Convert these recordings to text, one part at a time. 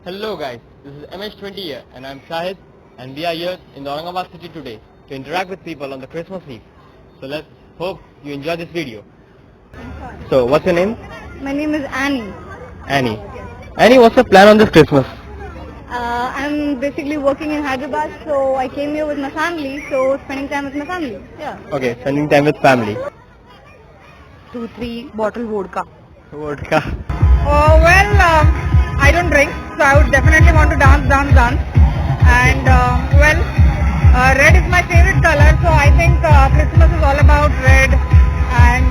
Hello guys, this is MH20 here and I'm Shahid and we are here in the Aurangabad city today to interact with people on the Christmas Eve. So let's hope you enjoy this video. So what's your name? My name is Annie. Annie. Annie, what's the plan on this Christmas? I'm basically working in Hyderabad, so I came here with my family, so spending time with my family. Yeah. Okay, spending time with family. 2-3 bottle vodka. Vodka. I don't drink, so I would definitely want to dance. And red is my favorite color, so I think Christmas is all about red, and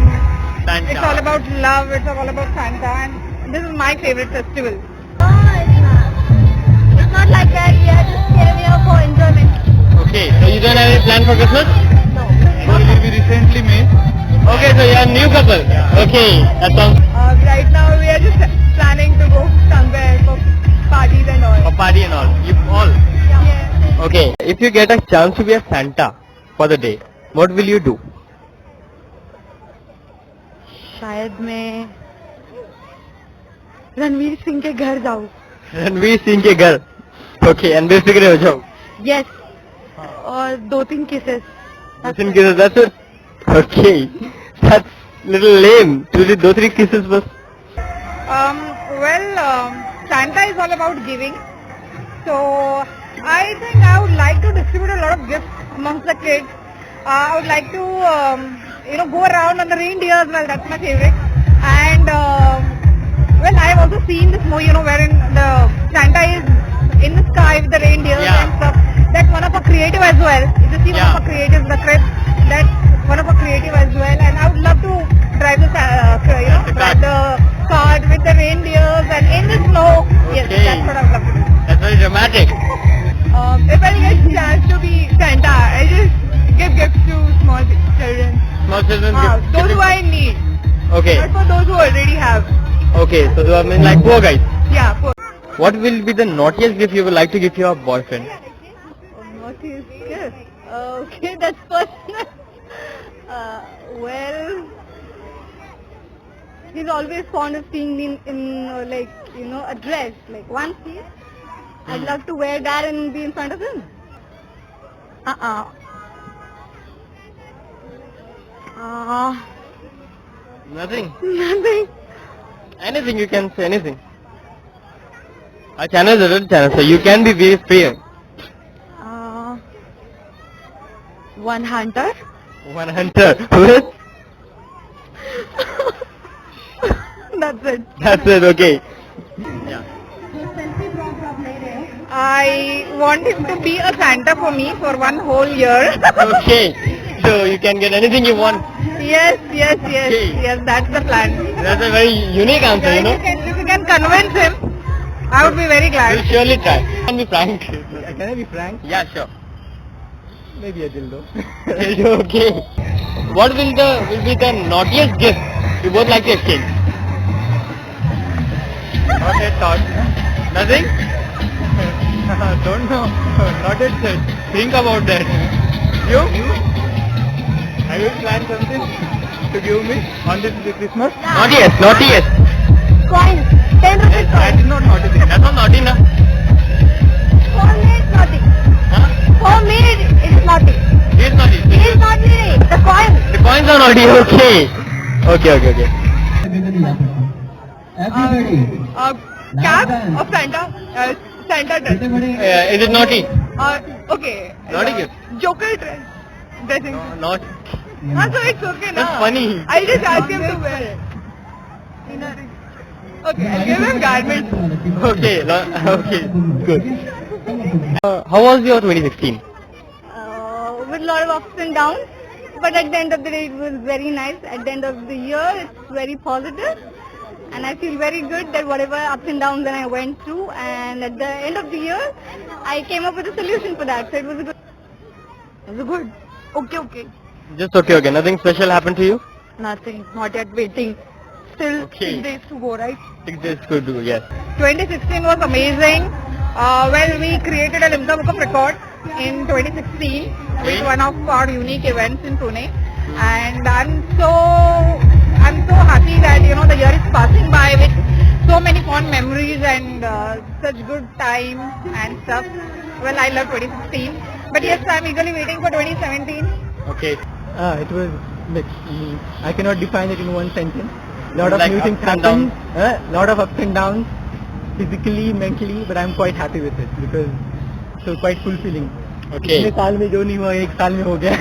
Santa. it's all about love. It's all about Santa, and this is my favorite festival. It's not like that. We are just here for enjoyment. Okay, so you don't have any plan for Christmas? No. Or will be recently made? Okay, so you're a new couple. Okay, that sounds Right now we are just planning to go somewhere for parties and all. for party and all. You all. Yeah. Okay, if you get a chance to be a Santa for the day, what will you do? शायद मैं रणवीर सिंह के घर जाऊँ. रणवीर सिंह के घर. Okay, and basically हो जाओ. Yes. और 2-3 kisses. Listen kisses, that's it. Okay, that's little lame. To do 2-3 kisses bas. Santa is all about giving. So I think I would like to distribute a lot of gifts amongst the kids. I would like to go around on the reindeers. Well, that's my favorite. And I've also seen this movie, wherein the Santa is in the sky with the reindeers and stuff. That's one of our creative as well. If you see one of our creatives, the Chris, that's one of our creative as well. And I would love to drive the drive the cart with the reindeers and in the snow. Yes, that's what I would love to do. That's very dramatic. If I get a chance to be Santa, I just give gifts to small children. Small children. Those who I need. Okay. Not for those who already have. Okay, so I mean like poor guys. Yeah, poor. What will be the naughtiest gift you would like to give your boyfriend? Naughtiest gift? Okay, that's personal. He's always fond of seeing me in a dress, like one piece. I'd love to wear that and be in front of him. Nothing. Nothing. Anything, you can say anything. Our channel is a red channel, so you can be very free. One hunter. One hunter. With? That's it. That's it, okay. Yeah. I want him to be a Santa for me for one whole year. Okay. So you can get anything you want. Yes. Okay. Yes, that's the plan. That's a very unique answer, you know. If you can convince him, I would be very glad. We'll surely try. Can be frank. Can I be frank? Yeah, sure. Maybe a dildo. Okay. What will be the naughtiest gift you both like to exchange? Not yet thought. Nothing? Don't know. Not yet said. Think about that. You? Have you planned something to give me on this Christmas? Naughtiest. Coin. 10 rupees That coin. is not naughty thing. That's not naughty, na? For me it's naughty. Huh? For me it's naughty. It's naughty. It is naughty. The coin. The coins are naughty, okay. Okay. Cap of Santa. Santa dress. Is it naughty? Okay. Naughty gift? Joker dress. Dressing. Not. So it's okay now. That's funny. I'll just ask him to wear it. Okay, I'll give him garments. Okay, okay, good. How was your 2016? With a lot of ups and downs, but at the end of the day it was very nice. At the end of the year it's very positive, and I feel very good that whatever ups and downs that I went through, and at the end of the year I came up with a solution for that, so it was good. Okay. Just okay. Nothing special happened to you? Nothing, not yet, waiting. Still Okay. 6 days to go, right? 6 days could do, yes. 2016 was amazing. We created a Limca Book of Records in 2016 with one of our unique events in Pune, and I'm so happy that the year is passing by with so many fond memories and such good time and stuff. Well, I love 2016, but yes, I'm eagerly waiting for 2017. Okay. It was mixed. I cannot define it in one sentence. Lot of Like new things ups and happened. Lot of ups and downs, physically, mentally, but I'm quite happy with it because it's quite fulfilling. Okay. इतने साल में जो नहीं हुआ एक साल में हो गया.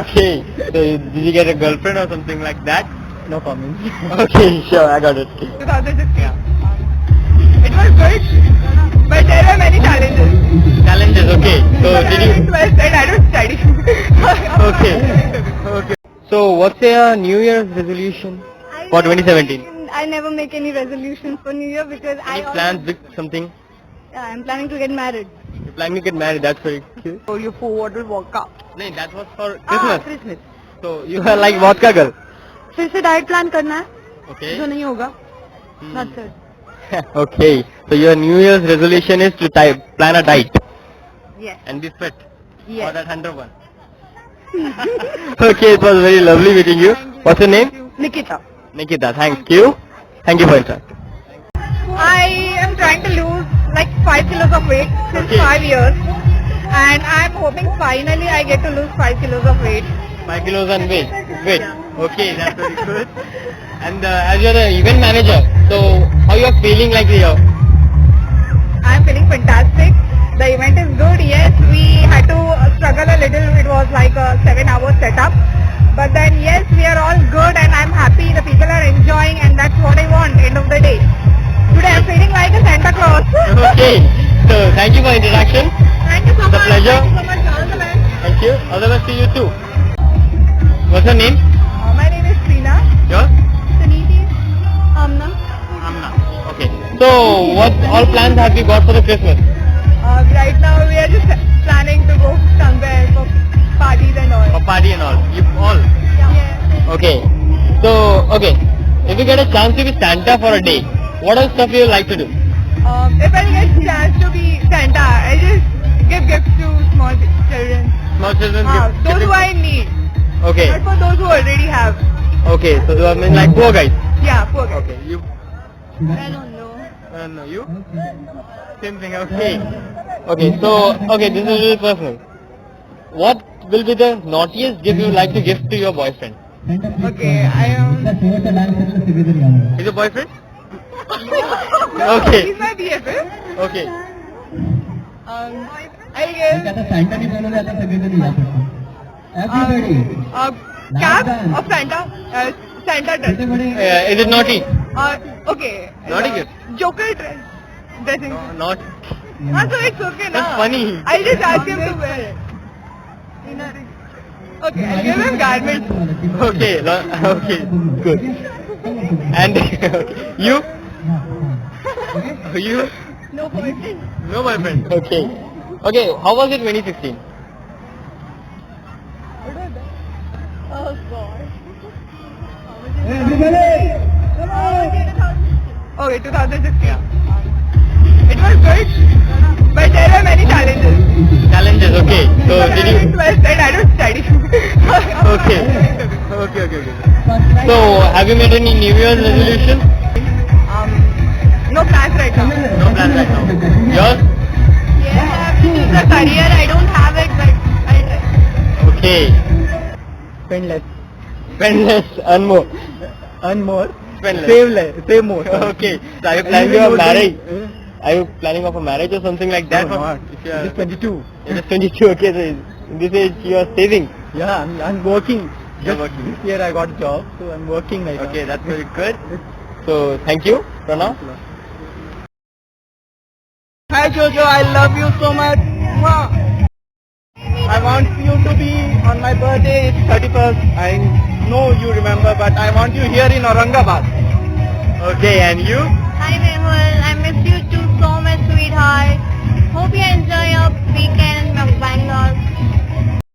Okay. So did you get a girlfriend or something like that? No comments. Okay, sure, I got it. 2016. It was good, but there were many challenges. Challenges, okay. So But did I you? was 12th and I don't study. Okay. Okay. So what's your New Year's resolution for 2017? I never make any resolutions for New Year because Any plans, big something? I'm planning to get married. You're planning to get married, that's very cute. So you forward will work out. No, that was for Christmas. Christmas. So you are like vodka girl. फिर से diet plan करना है Okay. जो नहीं होगा. Hmm. That's it. Okay. So your New Year's resolution is to plan a diet Yes. and be fit. Yes. For that 101. Okay, it was very lovely meeting you. What's your name? Nikita. Nikita. Thank you. Thank you for interacting. I am trying to lose like 5 kilos of weight since Okay. 5 years, and I'm hoping finally I get to lose 5 kilos of weight. 5 kilos and weight. Wait. Okay, that's very good. And as you're the event manager, so how you're feeling like the I'm feeling fantastic. The event is good. Yes, we had to struggle a little. It was like a 7-hour setup. But then yes, we are all good and I'm happy. The people are enjoying and that's what I want end of the day. Today I'm feeling like a Santa Claus. Okay. So thank you for interaction. Thank you so It's a much. pleasure. Thank you so much. All the best. Thank you. All the best to you too. What's your name? My name is Trina. Yours? Suniti. Amna. Amna. Okay. So what all plans have you got for the Christmas? Right now we are just planning to go somewhere for parties and all. For party and all? You all? Yeah. Okay. So, okay. If you get a chance to be Santa for a day, what other stuff you like to do? If I get a chance to be Santa, I just give gifts to small children. Small children Those who I need. Okay. Not for those who already have. Okay. So you are mean like poor guys. Yeah, poor guys. Okay. You? I don't know. No. You? Same thing. Okay. Okay. So, okay. This is really personal. What will be the naughtiest gift you like to give to your boyfriend? Okay, I am. Is your boyfriend? Okay. He's my BFF. Okay. I guess. Cap of Santa. Santa dress. Is it naughty? Okay. Naughty gift? Joker dress. Dressing. Not. So it's okay now. That's funny. I just asked him to wear it. Okay, I'll give him garments. Okay. Okay. Good. And you? You? No boyfriend. No boyfriend. Okay. Okay. How was it 2016? Oh God. Okay, 2016. It was good, but there were many challenges. Challenges. Okay. So did I'm you? 12th and I don't study. Okay. So have you made any New Year's resolution? No plans right now. No plans right now. Yours? Yes, I have to choose a career. I don't have it, but I'll try. Okay. Spend less. Spend less, earn more. Earn more. Spend less. Save less. Save more. Okay. So are you planning of marriage? Are you planning of a marriage or something like that? No, not. If you are Just 22. just 22. Okay. So in this age you are saving. Yeah, I'm working. You're Just working. This year I got a job, so I'm working right now. Okay. That's very good. So thank you, Pranav. Hi Jojo, I love you so much. Mwah. I want you to be on my birthday, it's 31st. I know you remember, but I want you here in Aurangabad. Okay. And you? Hi Mehul, I miss you too so much, sweetheart. Hope you enjoy your weekend in Bangalore.